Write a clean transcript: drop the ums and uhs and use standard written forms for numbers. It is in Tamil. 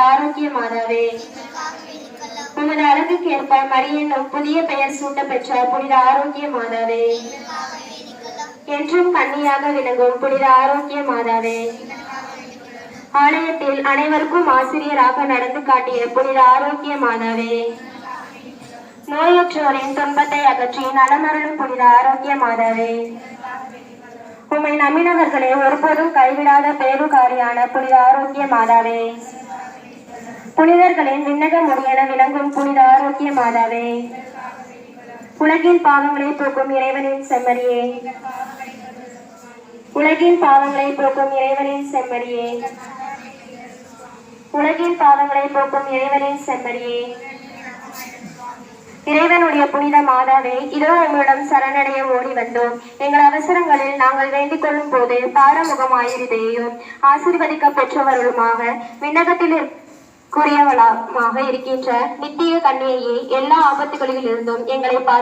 ஆரோக்கிய மாதாவே, உமது அழகுக்கேற்ப மரியனும் புதிய பெயர் சூட்ட பெற்றார். புனித ஆரோக்கிய மாதாவே, என்றும் கன்னியாக விளங்கும் புனித ஆரோக்கிய மாதாவே, ஆலயத்தில் அனைவருக்கும் ஆசிரியராக நடந்து காட்டிய புனித ஆரோக்கிய மாதாவே, நோயுற்றோரின் துன்பத்தை அகற்றி நலமருளும் புனித ஆரோக்கிய மாதாவே, உம்மை நம்பினவர்களை ஒருபோதும் கைவிடாத பேருகாரியான புனித ஆரோக்கிய மாதாவே, புனிதர்களின் விண்ணக முடியென விளங்கும் புனித ஆரோக்கிய மாதாவே, உலகின் பாவங்களை போக்கும் இறைவனின் செம்மறியே, உலகின் பாவங்களை போக்கும் இறைவனின் செம்மறியே, உலகின் பாவங்களை போக்கும் இறைவனின் செம்மறியே, இறைவனுடைய புனித மாதாவே, இதோ உங்களிடம் சரணடைய ஓடி வந்தோம். எங்கள் அவசரங்களில் நாங்கள் வேண்டிக் கொள்ளும் போது பாரமுகமாயிருதையும் ஆசீர்வதிக்க பெற்றவர்களுமாக விண்ணகத்தில் கூறியவளாக இருக்கின்ற நித்திய கன்னியையே, எல்லா ஆபத்துகளில் இருந்தும் எங்களை பார்த்து